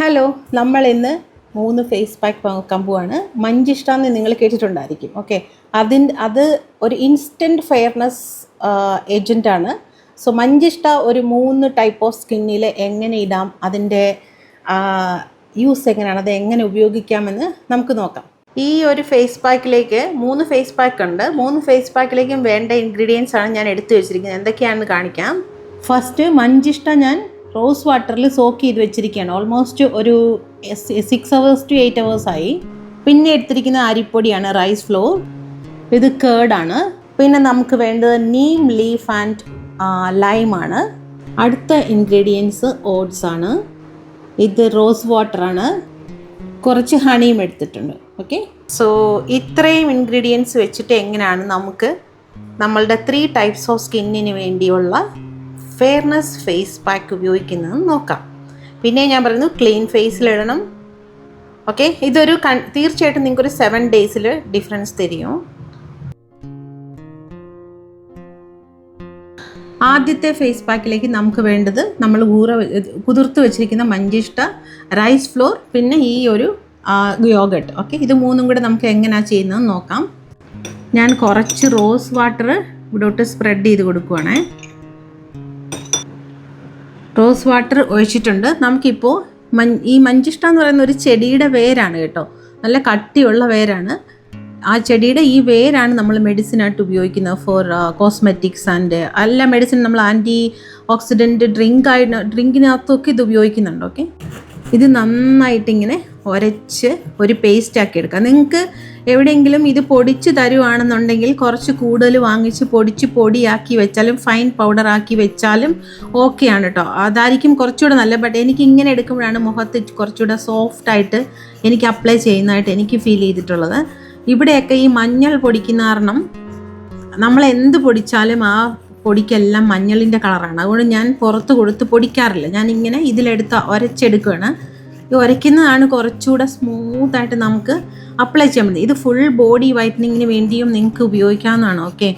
Hello, നമ്മൾ ഇന്ന് 3 face pack നോക്കാൻ പോവാണ്. മഞ്ചിഷ്ട എന്ന് നിങ്ങൾ കേട്ടിട്ടുണ്ടായിരിക്കും. ഓക്കെ, അത് ഒരു ഇൻസ്റ്റൻറ്റ് ഫെയർനെസ് ഏജൻറ്റാണ്. സോ മഞ്ചിഷ്ട ഒരു 3 ടൈപ്പ് ഓഫ് സ്കിന്നിൽ എങ്ങനെ ഇടാം, അതിൻ്റെ യൂസ് എങ്ങനെയാണ്, അത് എങ്ങനെ ഉപയോഗിക്കാമെന്ന് നമുക്ക് നോക്കാം. ഈ ഒരു ഫേസ് പാക്കിലേക്ക് 3 ഫേസ് പാക്ക് ഉണ്ട്. 3 ഫേസ് പാക്കിലേക്കും വേണ്ട ഇൻഗ്രീഡിയൻസ് ആണ് ഞാൻ എടുത്തു വെച്ചിരിക്കുന്നത്. എന്തൊക്കെയാണെന്ന് കാണിക്കാം. ഫസ്റ്റ് മഞ്ചിഷ്ട ഞാൻ റോസ് വാട്ടറിൽ സോക്ക് ചെയ്ത് വെച്ചിരിക്കുകയാണ്. ഓൾമോസ്റ്റ് ഒരു 6 hours to 8 hours ആയി. പിന്നെ എടുത്തിരിക്കുന്ന അരിപ്പൊടിയാണ്, റൈസ് ഫ്ലോർ. ഇത് കേർഡാണ്. പിന്നെ നമുക്ക് വേണ്ടത് നീം ലീഫ് ആൻഡ് ലൈമാണ്. അടുത്ത ഇൻഗ്രീഡിയൻസ് ഓട്സ് ആണ്. ഇത് റോസ് വാട്ടറാണ്. കുറച്ച് ഹണിയും എടുത്തിട്ടുണ്ട്. ഓക്കെ, സോ ഇത്രയും ഇൻഗ്രീഡിയൻസ് വെച്ചിട്ട് എങ്ങനെയാണ് നമുക്ക് നമ്മളുടെ 3 ടൈപ്സ് ഓഫ് സ്കിന്നിന് വേണ്ടിയുള്ള ഫെയർനെസ് ഫേസ് പാക്ക് ഉപയോഗിക്കുന്നത് നോക്കാം. പിന്നെ ഞാൻ പറയുന്നു, ക്ലീൻ ഫേസിലിടണം. ഓക്കെ, ഇതൊരു തീർച്ചയായിട്ടും നിങ്ങൾക്കൊരു 7 days ഡിഫറൻസ് തരും. ആദ്യത്തെ ഫേസ് പാക്കിലേക്ക് നമുക്ക് വേണ്ടത് നമ്മൾ കുതിർത്ത് വെച്ചിരിക്കുന്ന മഞ്ചിഷ്ട, റൈസ് ഫ്ലോർ, പിന്നെ ഈ ഒരു യോഗട്ട്. ഓക്കെ, ഇത് 3 കൂടെ നമുക്ക് എങ്ങനെയാണ് ചെയ്യുന്നത് നോക്കാം. ഞാൻ കുറച്ച് റോസ് വാട്ടർ ഇവിടോട്ട് സ്പ്രെഡ് ചെയ്ത് കൊടുക്കുവാണേ. റോസ് വാട്ടർ ഒഴിച്ചിട്ടുണ്ട്. നമുക്കിപ്പോൾ ഈ മഞ്ചിഷ്ട എന്ന് പറയുന്ന ഒരു ചെടിയുടെ വേരാണ് കേട്ടോ, നല്ല കട്ടിയുള്ള വേരാണ്. ആ ചെടിയുടെ ഈ വേരാണ് നമ്മൾ മെഡിസിനായിട്ട് ഉപയോഗിക്കുന്നത് ഫോർ കോസ്മെറ്റിക്സ് ആൻഡ് എല്ലാ മെഡിസിൻ. നമ്മൾ ആൻറ്റി ഓക്സിഡൻറ്റ് ഡ്രിങ്കിനകത്തൊക്കെ ഇത് ഉപയോഗിക്കുന്നുണ്ട്. ഓക്കെ, ഇത് നന്നായിട്ടിങ്ങനെ ഉരച്ച് ഒരു പേസ്റ്റാക്കി എടുക്കാം. നിങ്ങൾക്ക് എവിടെയെങ്കിലും ഇത് പൊടിച്ച് തരുവാണെന്നുണ്ടെങ്കിൽ കുറച്ച് കൂടുതൽ വാങ്ങിച്ച് പൊടിയാക്കി വെച്ചാലും ഫൈൻ പൗഡറാക്കി വെച്ചാലും ഓക്കെയാണ് കേട്ടോ. അതായിരിക്കും കുറച്ചുകൂടെ നല്ല. ബട്ട് എനിക്ക് ഇങ്ങനെ എടുക്കുമ്പോഴാണ് മുഖത്ത് കുറച്ചുകൂടെ സോഫ്റ്റായിട്ട് എനിക്ക് അപ്ലൈ ചെയ്യുന്നതായിട്ട് എനിക്ക് ഫീൽ ചെയ്തിട്ടുള്ളത്. ഇവിടെയൊക്കെ ഈ മഞ്ഞൾ പൊടിക്കുന്ന കാരണം നമ്മൾ എന്ത് പൊടിച്ചാലും ആ പൊടിക്കെല്ലാം മഞ്ഞളിൻ്റെ കളറാണ്. അതുകൊണ്ട് ഞാൻ പുറത്ത് കൊടുത്ത് പൊടിക്കാറില്ല. ഞാനിങ്ങനെ ഇതിലെടുത്ത് ഉരച്ചെടുക്കുകയാണ്. ഈ ഉരയ്ക്കുന്നതാണ് കുറച്ചുകൂടെ സ്മൂത്തായിട്ട് നമുക്ക് അപ്ലൈ ചെയ്യാൻ പറ്റുന്നത്. ഇത് ഫുൾ ബോഡി വൈറ്റനിങ്ങിന് വേണ്ടിയും നിങ്ങൾക്ക് ഉപയോഗിക്കാവുന്നതാണ്. ഓക്കെ,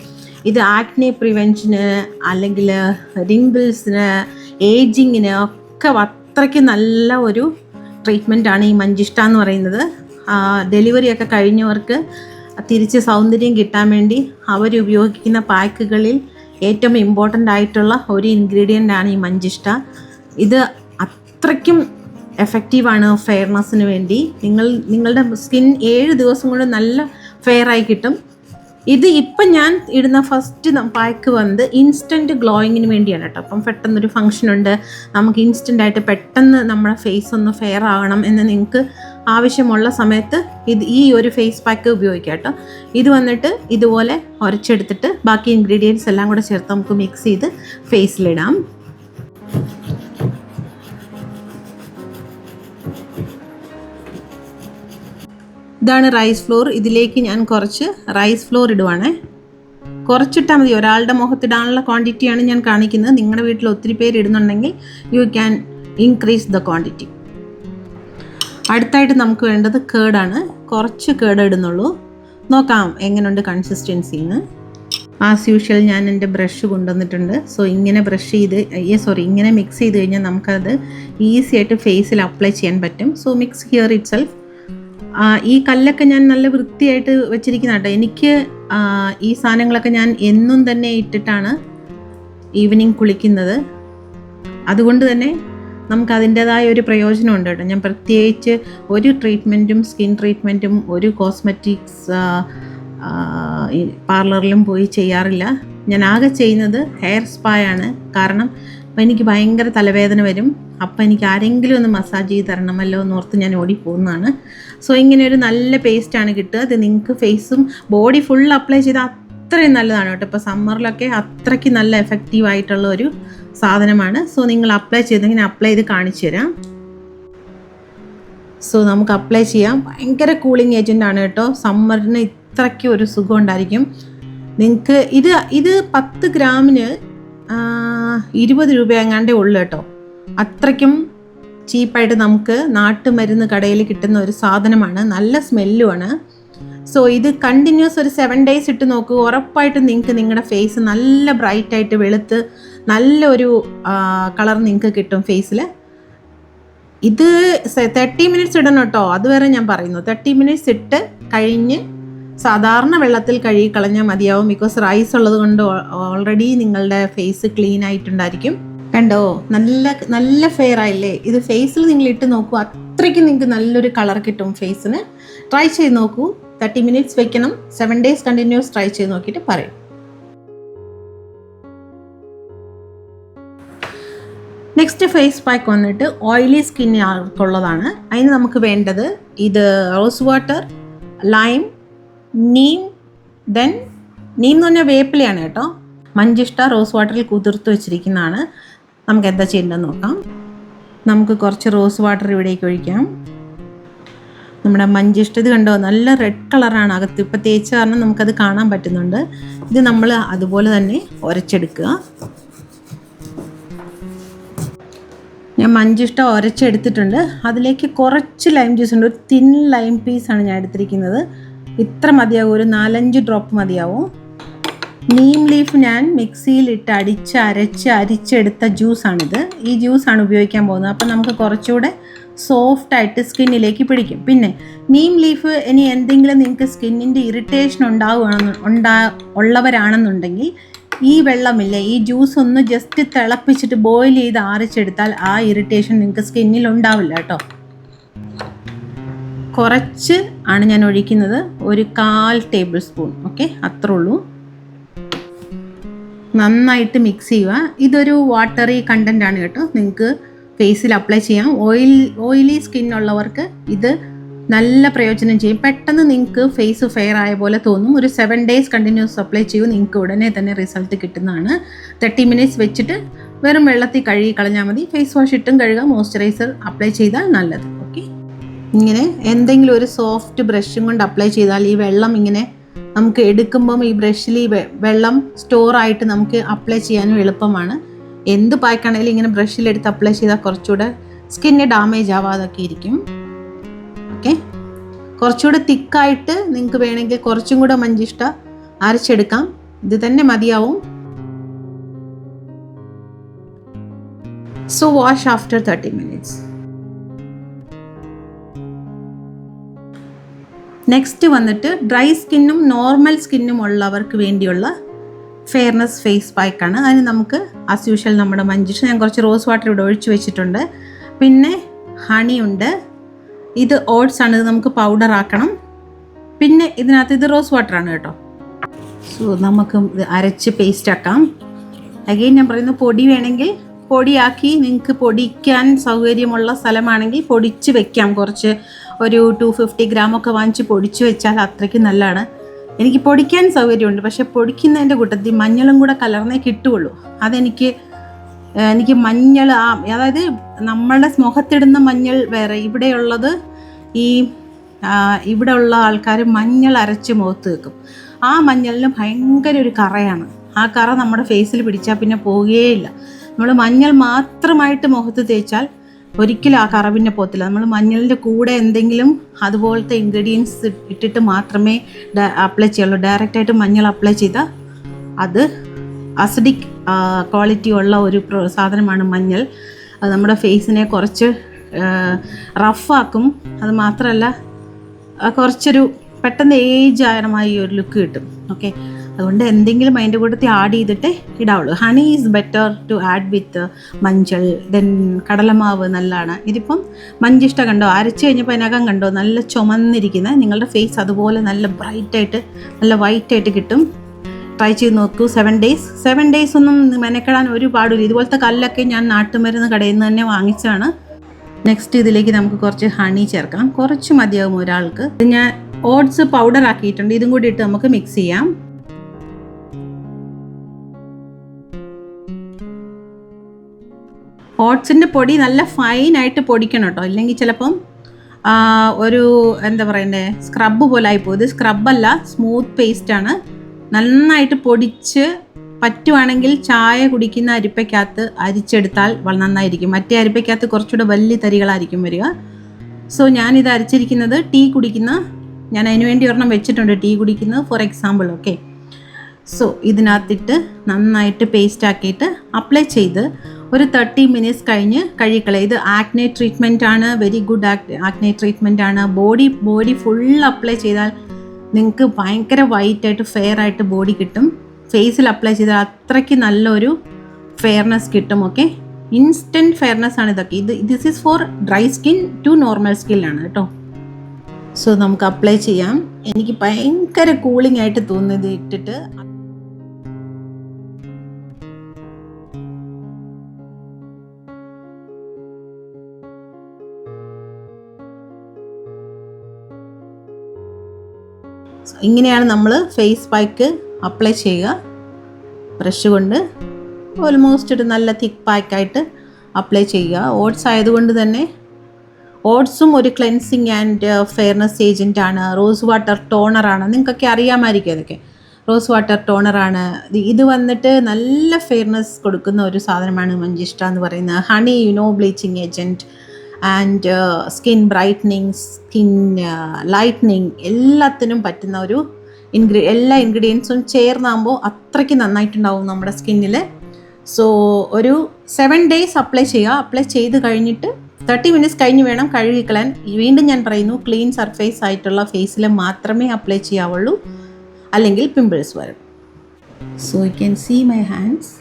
ഇത് ആക്നെ പ്രിവെൻഷന് അല്ലെങ്കിൽ റിങ്കിൾസിന്, ഏജിങ്ങിന് ഒക്കെ അത്രയ്ക്ക് നല്ല ഒരു ട്രീറ്റ്മെൻറ്റാണ് ഈ മഞ്ചിഷ്ട എന്ന് പറയുന്നത്. ഡെലിവറിയൊക്കെ കഴിഞ്ഞവർക്ക് തിരിച്ച് സൗന്ദര്യം കിട്ടാൻ വേണ്ടി അവർ ഉപയോഗിക്കുന്ന പാക്കുകളിൽ ഏറ്റവും ഇമ്പോർട്ടൻ്റ് ആയിട്ടുള്ള ഒരു ഇൻഗ്രീഡിയൻ്റ് ആണ് ഈ മഞ്ചിഷ്ട. ഇത് അത്രയ്ക്കും എഫക്റ്റീവാണ് ഫെയർനെസ്സിന് വേണ്ടി. നിങ്ങളുടെ സ്കിൻ 7 ദിവസം കൊണ്ട് നല്ല ഫെയറായി കിട്ടും. ഇത് ഇപ്പം ഞാൻ ഇടുന്ന ഫസ്റ്റ് പാക്ക് വന്ന് ഇൻസ്റ്റൻറ്റ് ഗ്ലോയിങ്ങിന് വേണ്ടിയാണ് കേട്ടോ. അപ്പം പെട്ടെന്നൊരു ഫംഗ്ഷനുണ്ട്, നമുക്ക് ഇൻസ്റ്റൻ്റായിട്ട് പെട്ടെന്ന് നമ്മുടെ ഫേസ് ഒന്ന് ഫെയർ ആകണം എന്ന് നിങ്ങൾക്ക് ആവശ്യമുള്ള സമയത്ത് ഈ ഒരു ഫേസ് പാക്ക് ഉപയോഗിക്കാം കേട്ടോ. ഇത് വന്നിട്ട് ഇതുപോലെ ഉരച്ചെടുത്തിട്ട് ബാക്കി ഇൻഗ്രീഡിയൻസ് എല്ലാം കൂടെ ചേർത്ത് നമുക്ക് മിക്സ് ചെയ്ത് ഫേസിലിടാം. ഇതാണ് റൈസ് ഫ്ലോർ. ഇതിലേക്ക് ഞാൻ കുറച്ച് റൈസ് ഫ്ലോർ ഇടുവാണേ. കുറച്ചിട്ടാൽ മതി, ഒരാളുടെ മുഖത്തിടാനുള്ള ക്വാണ്ടിറ്റിയാണ് ഞാൻ കാണിക്കുന്നത്. നിങ്ങളുടെ വീട്ടിൽ ഒത്തിരി പേര് ഇടുന്നുണ്ടെങ്കിൽ you can increase the quantity. അടുത്തായിട്ട് നമുക്ക് വേണ്ടത് കേർഡാണ്. കുറച്ച് കേർഡ് ഇടുന്നുള്ളൂ. നോക്കാം എങ്ങനെയുണ്ട് കൺസിസ്റ്റൻസിന്ന്. ആസ് യൂഷ്വൽ ഞാൻ എൻ്റെ ബ്രഷ് കൊണ്ടുവന്നിട്ടുണ്ട്. സോ ഇങ്ങനെ ഇങ്ങനെ മിക്സ് ചെയ്ത് കഴിഞ്ഞാൽ നമുക്കത് ഈസി ആയിട്ട് ഫേസിൽ അപ്ലൈ ചെയ്യാൻ പറ്റും. So mix here it self. ഈ കല്ലൊക്കെ ഞാൻ നല്ല വൃത്തിയായിട്ട് വെച്ചിരിക്കുന്ന കേട്ടോ. എനിക്ക് ഈ സാധനങ്ങളൊക്കെ ഞാൻ എന്നും തന്നെ ഇട്ടിട്ടാണ് ഈവനിങ് കുളിക്കുന്നത്. അതുകൊണ്ട് തന്നെ നമുക്ക് അതിൻ്റേതായ ഒരു പ്രയോജനമുണ്ട് കേട്ടോ. ഞാൻ പ്രത്യേകിച്ച് ഒരു സ്കിൻ ട്രീറ്റ്മെൻറ്റും ഒരു കോസ്മെറ്റിക്സ് പാർലറിലും പോയി ചെയ്യാറില്ല. ഞാൻ ആകെ ചെയ്യുന്നത് ഹെയർ സ്പായാണ്. കാരണം അപ്പോൾ എനിക്ക് ഭയങ്കര തലവേദന വരും. അപ്പോൾ എനിക്ക് ആരെങ്കിലും ഒന്ന് മസാജ് ചെയ്ത് തരണമല്ലോ എന്നോർത്ത് ഞാൻ ഓടിപ്പോകുന്നതാണ്. സോ ഇങ്ങനെ ഒരു നല്ല പേസ്റ്റാണ് കിട്ടുക. അത് നിങ്ങൾക്ക് ഫേസും ബോഡി ഫുൾ അപ്ലൈ ചെയ്താൽ അത്രയും നല്ലതാണ് കേട്ടോ. ഇപ്പോൾ സമ്മറിലൊക്കെ അത്രയ്ക്ക് നല്ല എഫക്റ്റീവായിട്ടുള്ള ഒരു സാധനമാണ്. സോ നിങ്ങൾ അപ്ലൈ ചെയ്തെങ്കിൽ അപ്ലൈ ചെയ്ത് കാണിച്ചു തരാം. സോ നമുക്ക് അപ്ലൈ ചെയ്യാം. ഭയങ്കര കൂളിംഗ് ഏജൻ്റാണ് കേട്ടോ. സമ്മറിന് ഇത്രയ്ക്ക് ഒരു സുഖം ഉണ്ടായിരിക്കും നിങ്ങൾക്ക്. ഇത് 10 ഗ്രാമിന് 20 രൂപ എങ്ങാണ്ടേ ഉള്ളു കേട്ടോ. അത്രയ്ക്കും ചീപ്പായിട്ട് നമുക്ക് നാട്ടുമരുന്ന് കടയിൽ കിട്ടുന്ന ഒരു സാധനമാണ്. നല്ല സ്മെല്ലുമാണ്. സോ ഇത് കണ്ടിന്യൂസ് ഒരു 7 days ഇട്ട് നോക്കൂ. ഉറപ്പായിട്ടും നിങ്ങൾക്ക് നിങ്ങളുടെ ഫേസ് നല്ല ബ്രൈറ്റായിട്ട് വെളുത്ത് നല്ലൊരു കളർ നിങ്ങൾക്ക് കിട്ടും ഫേസിൽ. ഇത് 30 മിനിറ്റ്സ് ഇടണം കേട്ടോ, അതുവരെ ഞാൻ പറയുന്നു. 30 മിനിറ്റ്സ് ഇട്ട് കഴിഞ്ഞ് സാധാരണ വെള്ളത്തിൽ കഴുകി കളഞ്ഞാൽ മതിയാവും. ബിക്കോസ് റൈസ് ഉള്ളത് കൊണ്ട് ഓൾറെഡി നിങ്ങളുടെ ഫേസ് ക്ലീൻ ആയിട്ടുണ്ടായിരിക്കും. കണ്ടോ, നല്ല നല്ല ഫെയർ ആയില്ലേ? ഇത് ഫേസിൽ നിങ്ങൾ ഇട്ട് നോക്കൂ, അത്രയ്ക്ക് നിങ്ങൾക്ക് നല്ലൊരു കളർ കിട്ടും ഫേസിന്. ട്രൈ ചെയ്ത് നോക്കൂ. 30 മിനിറ്റ്സ് വെക്കണം. 7 days കണ്ടിന്യൂസ് ട്രൈ ചെയ്ത് നോക്കിയിട്ട് പറയും. നെക്സ്റ്റ് ഫേസ് പാക്ക് വന്നിട്ട് ഓയിലി സ്കിന്നുള്ളതാണ്. അതിന് നമുക്ക് വേണ്ടത് ഇത് റോസ് വാട്ടർ, ലൈം, നീം എന്ന് പറഞ്ഞാൽ വേപ്പിലയാണ് കേട്ടോ. മഞ്ചിഷ്ട റോസ് വാട്ടറിൽ കുതിർത്ത് വെച്ചിരിക്കുന്നതാണ്. നമുക്ക് എന്താ ചെയ്യേണ്ടതെന്ന് നോക്കാം. നമുക്ക് കുറച്ച് റോസ് വാട്ടർ ഇവിടേക്ക് ഒഴിക്കാം. നമ്മുടെ മഞ്ചിഷ്ട ഇത് കണ്ടോ, നല്ല റെഡ് കളറാണ് അകത്ത്. ഇപ്പോൾ തേച്ച കാരണം നമുക്കത് കാണാൻ പറ്റുന്നുണ്ട്. ഇത് നമ്മൾ അതുപോലെ തന്നെ ഉരച്ചെടുക്കുക. ഞാൻ മഞ്ചിഷ്ട ഉരച്ചെടുത്തിട്ടുണ്ട്. അതിലേക്ക് കുറച്ച് ലൈം ജ്യൂസ് ഉണ്ട്. ഒരു തിൻ ലൈം പീസാണ് ഞാൻ എടുത്തിരിക്കുന്നത്. ഇത്ര മതിയാവും, ഒരു 4-5 ഡ്രോപ്പ് മതിയാവും. നീം ലീഫ് ഞാൻ മിക്സിയിലിട്ട് അരിച്ചെടുത്ത ജ്യൂസാണിത്. ഈ ജ്യൂസാണ് ഉപയോഗിക്കാൻ പോകുന്നത്. അപ്പം നമുക്ക് കുറച്ചുകൂടെ സോഫ്റ്റായിട്ട് സ്കിന്നിലേക്ക് പിടിക്കും. പിന്നെ നീം ലീഫ് ഇനി എന്തെങ്കിലും നിങ്ങൾക്ക് സ്കിന്നിൻ്റെ ഇറിറ്റേഷൻ ഉള്ളവരാണെന്നുണ്ടെങ്കിൽ ഈ വെള്ളമില്ലേ, ഈ ജ്യൂസ് ഒന്ന് ജസ്റ്റ് തിളപ്പിച്ചിട്ട് ബോയിൽ ചെയ്ത് ആറിച്ചെടുത്താൽ ആ ഇറിറ്റേഷൻ നിങ്ങൾക്ക് സ്കിന്നിൽ ഉണ്ടാവില്ല കേട്ടോ. കുറച്ച് ആണ് ഞാൻ ഒഴിക്കുന്നത്, ഒരു 1/4 ടേബിൾ സ്പൂൺ. ഓക്കെ, അത്രേ ഉള്ളൂ. നന്നായിട്ട് മിക്സ് ചെയ്യുക. ഇതൊരു വാട്ടറി കണ്ടൻ്റ് ആണ് കേട്ടോ. നിങ്ങൾക്ക് ഫേസിൽ അപ്ലൈ ചെയ്യാം. ഓയിലി സ്കിന്നുള്ളവർക്ക് ഇത് നല്ല പ്രയോജനം ചെയ്യും. പെട്ടെന്ന് നിങ്ങൾക്ക് ഫേസ് ഫെയർ ആയ പോലെ തോന്നും. ഒരു 7 days കണ്ടിന്യൂസ് അപ്ലൈ ചെയ്യൂ, നിങ്ങൾക്ക് ഉടനെ തന്നെ റിസൾട്ട് കിട്ടുന്നതാണ്. 30 മിനിറ്റ്സ് വെച്ചിട്ട് വെറും വെള്ളത്തിൽ കഴുകി കളഞ്ഞാൽ മതി. ഫേസ് വാഷ് ഇട്ടും കഴുകുക, മോയ്സ്ചറൈസർ അപ്ലൈ ചെയ്താൽ നല്ലത്. ഓക്കെ, ഇങ്ങനെ എന്തെങ്കിലും ഒരു സോഫ്റ്റ് ബ്രഷും കൊണ്ട് അപ്ലൈ ചെയ്താൽ ഈ വെള്ളം ഇങ്ങനെ നമുക്ക് എടുക്കുമ്പം ഈ ബ്രഷിൽ ഈ വെള്ളം സ്റ്റോറായിട്ട് നമുക്ക് അപ്ലൈ ചെയ്യാനും എളുപ്പമാണ്. എന്ത് പായ്ക്കാണെങ്കിലും ഇങ്ങനെ ബ്രഷിലെടുത്ത് അപ്ലൈ ചെയ്താൽ കുറച്ചുകൂടെ സ്കിന്ന് ഡാമേജ് ആവാതൊക്കെ ഇരിക്കും. ഓക്കെ, കുറച്ചുകൂടെ തിക്കായിട്ട് നിങ്ങൾക്ക് വേണമെങ്കിൽ കുറച്ചും കൂടെ മഞ്ചിഷ്ട അരച്ചെടുക്കാം. ഇത് തന്നെ മതിയാവും. So wash after 30 minutes. Next വന്നിട്ട് ഡ്രൈ സ്കിന്നും നോർമൽ സ്കിന്നും ഉള്ളവർക്ക് വേണ്ടിയുള്ള ഫെയർനെസ് ഫേസ് പാക്കാണ്. അതിന് നമുക്ക് ആസ് യൂഷ്വൽ നമ്മുടെ മഞ്ചിഷ്ട, ഞാൻ കുറച്ച് റോസ് വാട്ടർ ഇവിടെ ഒഴിച്ച് വെച്ചിട്ടുണ്ട്. പിന്നെ ഹണി ഉണ്ട്. ഇത് ഓട്സ് ആണ്, ഇത് നമുക്ക് പൗഡർ ആക്കണം. പിന്നെ ഇതിനകത്ത് ഇത് റോസ് വാട്ടറാണ് കേട്ടോ. സോ നമുക്ക് ഇത് അരച്ച് പേസ്റ്റ് ആക്കാം. അഗെയിൻ ഞാൻ പറയുന്നു, പൊടി വേണമെങ്കിൽ പൊടിയാക്കി നിങ്ങൾക്ക് പൊടിക്കാൻ സൗകര്യമുള്ള സ്ഥലമാണെങ്കിൽ പൊടിച്ച് വെക്കാം. കുറച്ച് ഒരു 250 ഗ്രാമൊക്കെ വാങ്ങിച്ച് പൊടിച്ച് വെച്ചാൽ അത്രയ്ക്ക് നല്ലതാണ്. എനിക്ക് പൊടിക്കാൻ സൗകര്യമുണ്ട്, പക്ഷേ പൊടിക്കുന്നതിൻ്റെ കൂട്ടത്തിൽ മഞ്ഞളും കൂടെ കലർന്നേ കിട്ടുകയുള്ളൂ. എനിക്ക് മഞ്ഞൾ, അതായത് നമ്മളുടെ മുഖത്തിടുന്ന മഞ്ഞൾ വേറെ. ഇവിടെയുള്ളത് ഇവിടെ ഉള്ള ആൾക്കാർ മഞ്ഞൾ അരച്ച് മുഖത്ത് വെക്കും. ആ മഞ്ഞളിന് ഭയങ്കര ഒരു കറയാണ്. ആ കറ നമ്മുടെ ഫേസിൽ പിടിച്ചാൽ പിന്നെ പോവുകയില്ല. നമ്മൾ മഞ്ഞൾ മാത്രമായിട്ട് മുഖത്ത് തേച്ചാൽ ഒരിക്കലും ആ കറ പിന്നെ പോകത്തില്ല. നമ്മൾ മഞ്ഞളിൻ്റെ കൂടെ എന്തെങ്കിലും അതുപോലത്തെ ഇൻഗ്രീഡിയൻസ് ഇട്ടിട്ട് മാത്രമേ അപ്ലൈ ചെയ്യുള്ളൂ. ഡയറക്റ്റായിട്ട് മഞ്ഞൾ അപ്ലൈ ചെയ്താൽ അത് അസിഡിക് ക്വാളിറ്റി ഉള്ള ഒരു സാധനമാണ് മഞ്ഞൾ. അത് നമ്മുടെ ഫേസിനെ കുറച്ച് റഫാക്കും. അത് മാത്രമല്ല കുറച്ചൊരു പെട്ടെന്ന് ഏജ് ആയമായി ഒരു ലുക്ക് കിട്ടും. ഓക്കെ, അതുകൊണ്ട് എന്തെങ്കിലും അതിൻ്റെ കൂട്ടത്തിൽ ആഡ് ചെയ്തിട്ട് ഇടാവുള്ളൂ. Honey is better to add with manjal. Then കടലമാവ് നല്ലതാണ്. ഇതിപ്പം മഞ്ചിഷ്ട കണ്ടോ, അരച്ച് കഴിഞ്ഞപ്പോൾ അതിനകം കണ്ടോ നല്ല ചുമന്നിരിക്കുന്നത്. നിങ്ങളുടെ ഫേസ് അതുപോലെ നല്ല ബ്രൈറ്റായിട്ട് നല്ല വൈറ്റായിട്ട് കിട്ടും. ട്രൈ ചെയ്ത് നോക്കൂ. 7 days ഒന്നും മെനക്കെടാൻ ഒരു പാടില്ല. ഇതുപോലത്തെ കല്ലൊക്കെ ഞാൻ നാട്ടുമരുന്ന് കടയിൽ നിന്ന് തന്നെ വാങ്ങിച്ചാണ്. നെക്സ്റ്റ് ഇതിലേക്ക് നമുക്ക് കുറച്ച് ഹണി ചേർക്കാം. കുറച്ച് മതിയാകും ഒരാൾക്ക്. ഇത് ഞാൻ ഓട്സ് പൗഡർ ആക്കിയിട്ടുണ്ട്. ഇതും കൂടി ഇട്ട് നമുക്ക് മിക്സ് ചെയ്യാം. ഓട്സിൻ്റെ പൊടി നല്ല ഫൈനായിട്ട് പൊടിക്കണം കേട്ടോ, ഇല്ലെങ്കിൽ ചിലപ്പം ഒരു എന്താ പറയണ്ടേ സ്ക്രബ് പോലെ ആയിപ്പോകും. ഇത് സ്ക്രബല്ല, സ്മൂത്ത് പേസ്റ്റാണ്. നന്നായിട്ട് പൊടിച്ച് പറ്റുവാണെങ്കിൽ ചായ കുടിക്കുന്ന അരിപ്പയ്ക്കകത്ത് അരിച്ചെടുത്താൽ നന്നായിരിക്കും. മറ്റേ അരിപ്പയ്ക്കകത്ത് കുറച്ചുകൂടെ വലിയ തരികളായിരിക്കും വരിക. സോ ഞാനിത് അരച്ചിരിക്കുന്നത് ടീ കുടിക്കുന്ന, ഞാൻ അതിന് വേണ്ടി ഒരെണ്ണം വെച്ചിട്ടുണ്ട്, ടീ കുടിക്കുന്നത് ഫോർ എക്സാമ്പിൾ. ഓക്കെ, സോ ഇതിനകത്തിട്ട് നന്നായിട്ട് പേസ്റ്റ് ആക്കിയിട്ട് അപ്ലൈ ചെയ്ത് ഒരു 30 മിനിറ്റ്സ് കഴിഞ്ഞ് കഴുകിക്കളയുക. ഇത് ആക്നെ ട്രീറ്റ്മെൻ്റ് ആണ്, വെരി ഗുഡ് ആക്നെ ട്രീറ്റ്മെൻ്റ് ആണ്. ബോഡി ഫുൾ അപ്ലൈ ചെയ്താൽ നിങ്ങൾക്ക് ഭയങ്കര വൈറ്റായിട്ട് ഫെയർ ആയിട്ട് ബോഡി കിട്ടും. ഫേസിൽ അപ്ലൈ ചെയ്താൽ അത്രയ്ക്ക് നല്ലൊരു ഫെയർനെസ് കിട്ടും. ഓക്കെ, ഇൻസ്റ്റൻറ്റ് ഫെയർനെസ് ആണ് ഇതൊക്കെ. This is for dry skin to normal സ്കിന്നാണ് കേട്ടോ. സോ നമുക്ക് അപ്ലൈ ചെയ്യാം. എനിക്ക് ഭയങ്കര കൂളിംഗ് ആയിട്ട് തോന്നുന്നത് ഇട്ടിട്ട്. ഇങ്ങനെയാണ് നമ്മൾ ഫേസ് പാക്ക് അപ്ലൈ ചെയ്യുക. ബ്രഷ് കൊണ്ട് ഓൾമോസ്റ്റ് ഒരു നല്ല തിക്ക് പാക്കായിട്ട് അപ്ലൈ ചെയ്യുക. ഓട്സ് ആയതുകൊണ്ട് തന്നെ ഓട്സും ഒരു ക്ലെൻസിങ് ആൻഡ് ഫെയർനെസ് ഏജൻറ്റാണ്. റോസ് വാട്ടർ ടോണറാണ്, നിങ്ങൾക്കൊക്കെ അറിയാമായിരിക്കും അതൊക്കെ. റോസ് വാട്ടർ ടോണറാണ് ഇത്. വന്നിട്ട് നല്ല ഫെയർനെസ് കൊടുക്കുന്ന ഒരു സാധനമാണ് മഞ്ചിഷ്ട എന്ന് പറയുന്നത്. Honey bleaching agent and skin brightening, skin lightening എല്ലാത്തിനും പറ്റുന്ന ഒരു എല്ലാ ഇൻഗ്രീഡിയൻസും ചേർന്നാകുമ്പോൾ അത്രയ്ക്ക് നന്നായിട്ടുണ്ടാവും നമ്മുടെ സ്കിന്നിൽ. സോ ഒരു 7 days അപ്ലൈ ചെയ്യുക. അപ്ലൈ ചെയ്ത് കഴിഞ്ഞിട്ട് 30 മിനിറ്റ്സ് കഴിഞ്ഞ് വേണം കഴുകിക്കളയാൻ. വീണ്ടും ഞാൻ പറയുന്നു, ക്ലീൻ സർഫേസ് ആയിട്ടുള്ള ഫേസിൽ മാത്രമേ അപ്ലൈ ചെയ്യാവുള്ളൂ, അല്ലെങ്കിൽ പിമ്പിൾസ് വരും. So you can see my hands.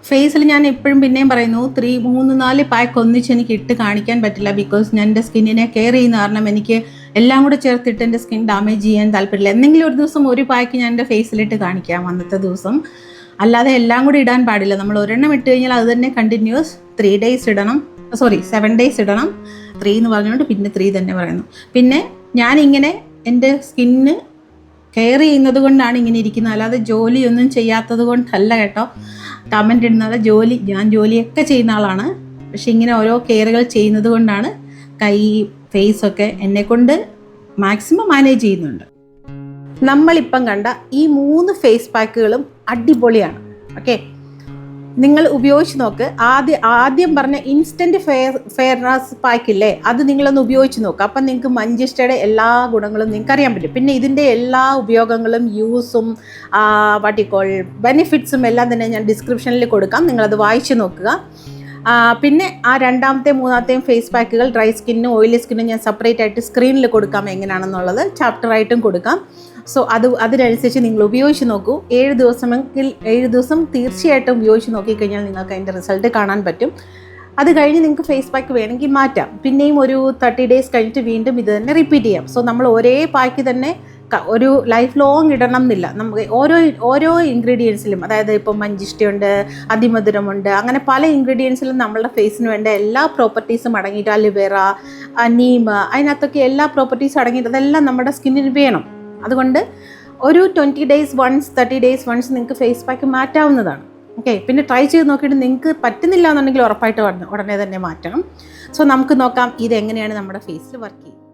ഫേസിൽ ഞാൻ എപ്പോഴും പിന്നെയും പറയുന്നു, 3-4 പാക്ക് ഒന്നിച്ച് എനിക്ക് ഇട്ട് കാണിക്കാൻ പറ്റില്ല. ബിക്കോസ് ഞാൻ എൻ്റെ സ്കിന്നിനെ കെയർ ചെയ്യുന്ന കാരണം എനിക്ക് എല്ലാം കൂടെ ചേർത്തിട്ട് എൻ്റെ സ്കിൻ ഡാമേജ് ചെയ്യാൻ താല്പര്യമില്ല. എന്തെങ്കിലും ഒരു ദിവസം ഒരു പാക്ക് ഞാൻ എൻ്റെ ഫേസിലിട്ട് കാണിക്കാം അന്നത്തെ ദിവസം. അല്ലാതെ എല്ലാം കൂടി ഇടാൻ പാടില്ല. നമ്മൾ ഒരെണ്ണം ഇട്ട് കഴിഞ്ഞാൽ അത് തന്നെ കണ്ടിന്യൂസ് 7 days ഇടണം. 3 എന്ന് പറഞ്ഞുകൊണ്ട് പിന്നെ 3 തന്നെ പറയുന്നു. പിന്നെ ഞാനിങ്ങനെ എൻ്റെ സ്കിന്ന് കെയർ ചെയ്യുന്നത് കൊണ്ടാണ് ഇങ്ങനെ ഇരിക്കുന്നത്, അല്ലാതെ ജോലിയൊന്നും ചെയ്യാത്തത് കൊണ്ടല്ല കേട്ടോ. കമൻ്റ് ഇടുന്നത് ഞാൻ ജോലിയൊക്കെ ചെയ്യുന്ന ആളാണ്, പക്ഷെ ഇങ്ങനെ ഓരോ കെയറുകൾ ചെയ്യുന്നത് കൊണ്ടാണ് കൈ ഫേസൊക്കെ എന്നെക്കൊണ്ട് മാക്സിമം മാനേജ് ചെയ്യുന്നുണ്ട്. നമ്മളിപ്പം കണ്ട ഈ 3 ഫേസ് പാക്കുകളും അടിപൊളിയാണ്. ഓക്കെ, നിങ്ങൾ ഉപയോഗിച്ച് നോക്ക്. ആദ്യം പറഞ്ഞ ഇൻസ്റ്റൻറ്റ് ഫെയർനെസ് പാക്കില്ലേ, അത് നിങ്ങളൊന്ന് ഉപയോഗിച്ച് നോക്കുക. അപ്പം നിങ്ങൾക്ക് മഞ്ചിഷ്ടയുടെ എല്ലാ ഗുണങ്ങളും നിങ്ങൾക്ക് അറിയാൻ പറ്റും. പിന്നെ ഇതിൻ്റെ എല്ലാ ഉപയോഗങ്ങളും യൂസും ബെനിഫിറ്റ്സും എല്ലാം തന്നെ ഞാൻ ഡിസ്ക്രിപ്ഷനിൽ കൊടുക്കാം, നിങ്ങളത് വായിച്ച് നോക്കുക. പിന്നെ ആ 2ാമത്തെയും 3ാമത്തെയും ഫേസ് പാക്കുകൾ ഡ്രൈ സ്കിന്നും ഓയിലി സ്കിന്നും ഞാൻ സെപ്പറേറ്റ് ആയിട്ട് സ്ക്രീനിൽ കൊടുക്കാം എങ്ങനെയാണെന്നുള്ളത്, ചാപ്റ്ററായിട്ടും കൊടുക്കാം. സോ അതിനനുസരിച്ച് നിങ്ങൾ ഉപയോഗിച്ച് നോക്കൂ. 7 ദിവസമെങ്കിൽ 7 ദിവസം തീർച്ചയായിട്ടും ഉപയോഗിച്ച് നോക്കിക്കഴിഞ്ഞാൽ നിങ്ങൾക്ക് അതിൻ്റെ റിസൾട്ട് കാണാൻ പറ്റും. അത് കഴിഞ്ഞ് നിങ്ങൾക്ക് ഫേസ് പാക്ക് വേണമെങ്കിൽ മാറ്റാം. പിന്നെയും ഒരു 30 days കഴിഞ്ഞിട്ട് വീണ്ടും ഇത് തന്നെ റിപ്പീറ്റ് ചെയ്യാം. സോ നമ്മൾ ഒരേ പാക്ക് തന്നെ ഒരു ലൈഫ് ലോങ് ഇടണം എന്നില്ല. നമുക്ക് ഓരോ ഇൻഗ്രീഡിയൻസിലും, അതായത് ഇപ്പം മഞ്ചിഷ്ടയുണ്ട്, അതിമധുരമുണ്ട്, അങ്ങനെ പല ഇൻഗ്രീഡിയൻസിലും നമ്മളുടെ ഫേസിന് വേണ്ട എല്ലാ പ്രോപ്പർട്ടീസും അടങ്ങിയിട്ട്, അലുവേറ, നീം, അതിനകത്തൊക്കെ എല്ലാ പ്രോപ്പർട്ടീസും അടങ്ങിയിട്ട് അതെല്ലാം നമ്മുടെ സ്കിന്നിന് വേണം. അതുകൊണ്ട് ഒരു 20 days once 30 days once നിങ്ങൾക്ക് ഫേസ് പാക്ക് മാറ്റാവുന്നതാണ്. ഓക്കെ, പിന്നെ ട്രൈ ചെയ്ത് നോക്കിയിട്ട് നിങ്ങൾക്ക് പറ്റുന്നില്ല എന്നുണ്ടെങ്കിൽ ഉറപ്പായിട്ട് ഉടനെ തന്നെ മാറ്റണം. സോ നമുക്ക് നോക്കാം ഇതെങ്ങനെയാണ് നമ്മുടെ ഫേസിൽ വർക്ക് ചെയ്യുന്നത്.